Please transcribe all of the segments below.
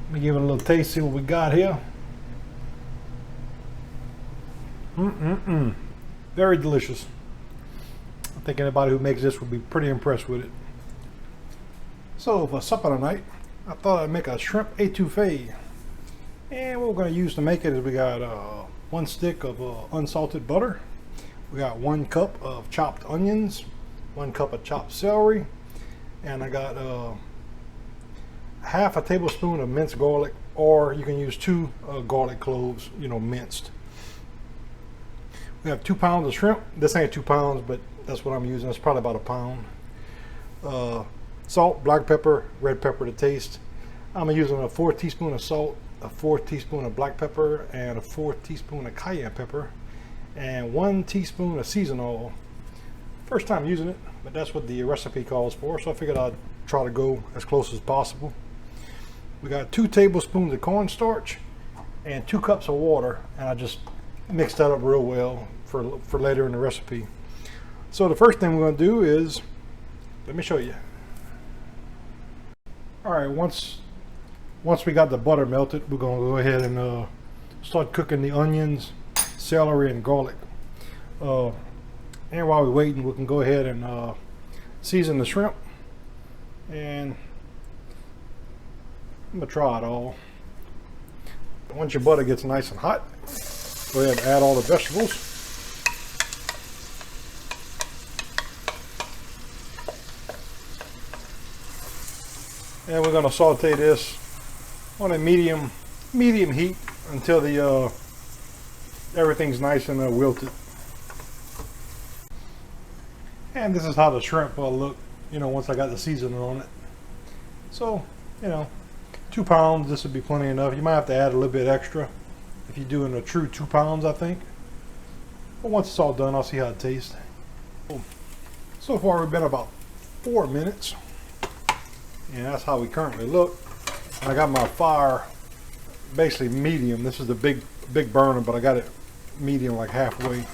Let me give it a little taste, see what we got here. Very delicious. I think anybody who makes this will be pretty impressed with it. So for supper tonight, I thought I'd make a shrimp etouffee. And what we're going to use to make it is we got 1 stick of unsalted butter. We got 1 cup of chopped onions, 1 cup of chopped celery, and I got half a tablespoon of minced garlic, or you can use 2 garlic cloves, you know, minced. We have 2 pounds of shrimp. This ain't 2 pounds, but that's what I'm using. It's probably about 1 pound. Salt, black pepper, red pepper to taste. I'm using a 4 teaspoon of salt, a 4 teaspoon of black pepper, and a 4 teaspoon of cayenne pepper, and 1 teaspoon of seasoned oil. First time using it, but that's what the recipe calls for, so I figured I'd try to go as close as possible. We got 2 tablespoons of cornstarch and 2 cups of water, and I just mixed that up real well for later in the recipe. So the first thing we're going to do is, let me show you. All right, once we got the butter melted, we're going to go ahead and start cooking the onions, celery, and garlic. And while we're waiting, we can go ahead and season the shrimp. And I'm going to try it all. Once your butter gets nice and hot, go ahead and add all the vegetables. And we're going to saute this on a medium heat until the everything's nice and wilted. And this is how the shrimp will look, you know, once I got the seasoning on it. So, you know, 2 pounds, this would be plenty enough. You might have to add a little bit extra if you're doing a true 2 pounds, I think. But once it's all done, I'll see how it tastes. So far, we've been about 4 minutes. And that's how we currently look. I got my fire basically medium. This is the big burner, but I got it medium, like halfway.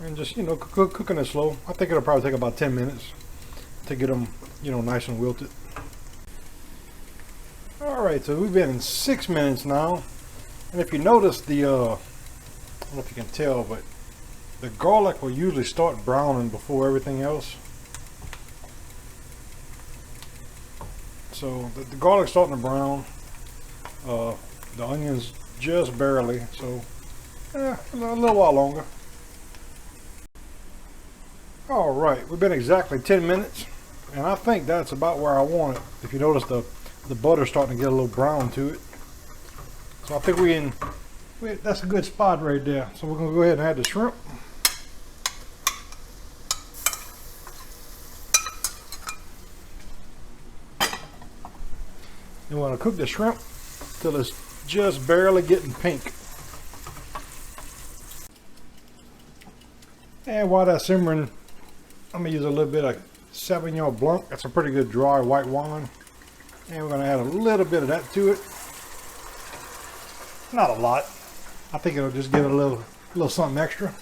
And just, you know, cooking it slow. I think it'll probably take about 10 minutes to get them, you know, nice and wilted. All right, so we've been in 6 minutes now. And if you notice the, I don't know if you can tell, but the garlic will usually start browning before everything else. So the garlic's starting to brown. The onions just barely, so a little while longer. All right, we've been exactly 10 minutes, and I think that's about where I want it. If you notice, the butter's starting to get a little brown to it. So I think that's a good spot right there. So we're gonna go ahead and add the shrimp. And we're going to cook the shrimp till it's just barely getting pink. And while that's simmering, I'm going to use a little bit of Sauvignon Blanc. That's a pretty good dry white wine. And we're going to add a little bit of that to it. Not a lot. I think it'll just give it a little something extra.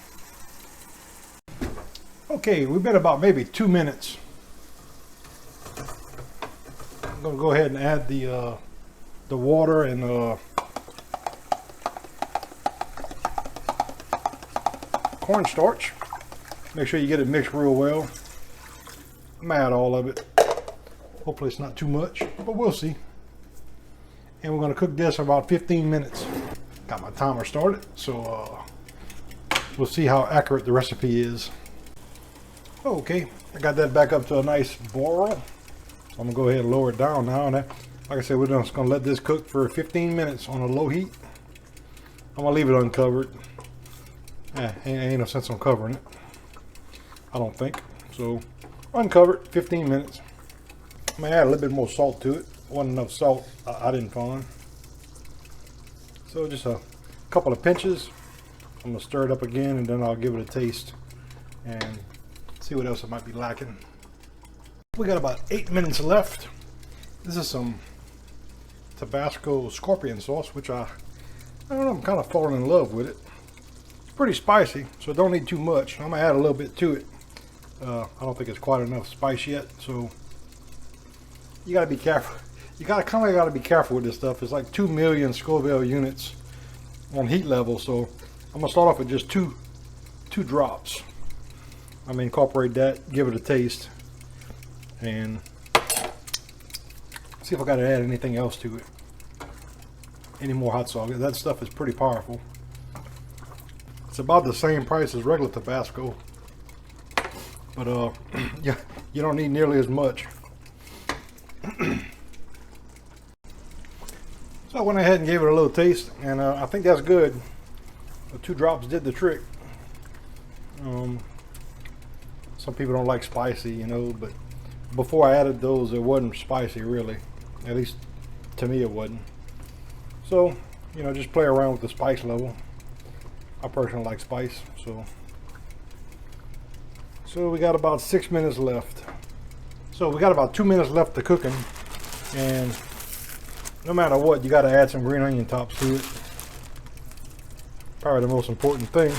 Okay, we've been about maybe 2 minutes. I'm going to go ahead and add the water and cornstarch. Make sure you get it mixed real well. I'm gonna add all of it. Hopefully it's not too much, but we'll see. And we're going to cook this for about 15 minutes. Got my timer started, so we'll see how accurate the recipe is. Okay, I got that back up to a nice boil. I'm gonna go ahead and lower it down now. And like I said, we're just gonna let this cook for 15 minutes on a low heat. I'm gonna leave it uncovered. Ain't no sense on covering it, I don't think. So uncovered, 15 minutes. I'm gonna add a little bit more salt to it. Wasn't enough salt, I didn't find. So just a couple of pinches. I'm gonna stir it up again, and then I'll give it a taste and see what else it might be lacking. We got about 8 minutes left. This is some Tabasco scorpion sauce, which I don't know, I'm kind of falling in love with it. It's pretty spicy, so don't need too much. I'm gonna add a little bit to it. I don't think it's quite enough spice yet, so you gotta be careful. You kind of got to be careful with this stuff. It's like 2 million Scoville units on heat level, so I'm gonna start off with just two drops. I'm gonna incorporate that, give it a taste, and see if I got to add anything else to it. Any more hot sauce. That stuff is pretty powerful. It's about the same price as regular Tabasco, but yeah, you don't need nearly as much. So I went ahead and gave it a little taste, and I think that's good. The 2 drops did the trick. Some people don't like spicy, you know, but before I added those, it wasn't spicy really. At least to me it wasn't. So, you know, just play around with the spice level. I personally like spice, so we got about 6 minutes left. So we got about 2 minutes left to cooking, and no matter what, you got to add some green onion tops to it. Probably the most important thing.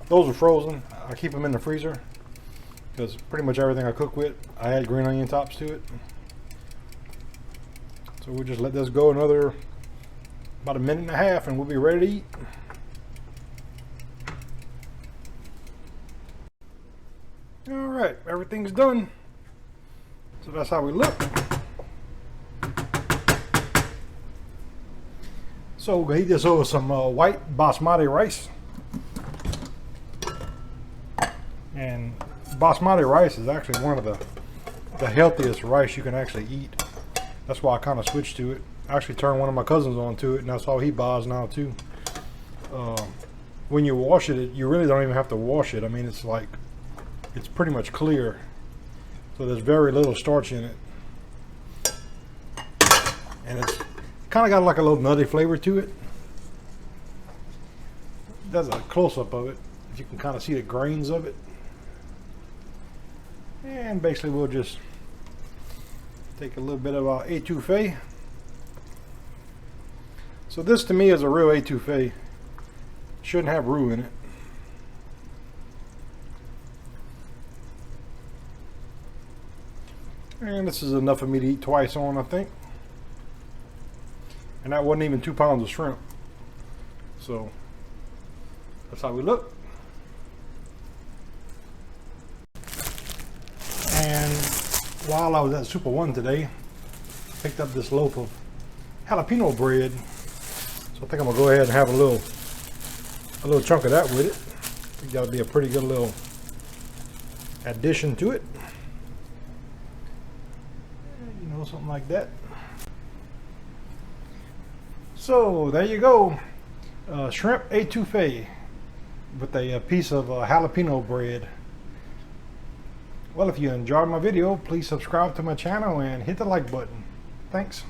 Those are frozen. I keep them in the freezer because pretty much everything I cook with, I add green onion tops to it. So we'll just let this go another about 1.5 minutes and we'll be ready to eat. All right, everything's done. So that's how we look. So we're gonna eat this over some white basmati rice. And basmati rice is actually one of the healthiest rice you can actually eat. That's why I kind of switched to it. I actually turned one of my cousins on to it, and that's all he buys now too. When you wash it, you really don't even have to wash it. I mean, it's pretty much clear. So there's very little starch in it. And it's kind of got like a little nutty flavor to it. That's a close-up of it. If you can kind of see the grains of it. And basically we'll just take a little bit of our etouffee. So this to me is a real etouffee. Shouldn't have roux in it. And this is enough for me to eat twice on, I think. And that wasn't even 2 pounds of shrimp. So that's how we look. And while I was at Super One today, picked up this loaf of jalapeno bread. So I think I'm gonna go ahead and have a little chunk of that with it. I think that'll be a pretty good little addition to it. You know, something like that. So there you go, shrimp etouffee with a piece of jalapeno bread. Well, if you enjoyed my video, please subscribe to my channel and hit the like button. Thanks.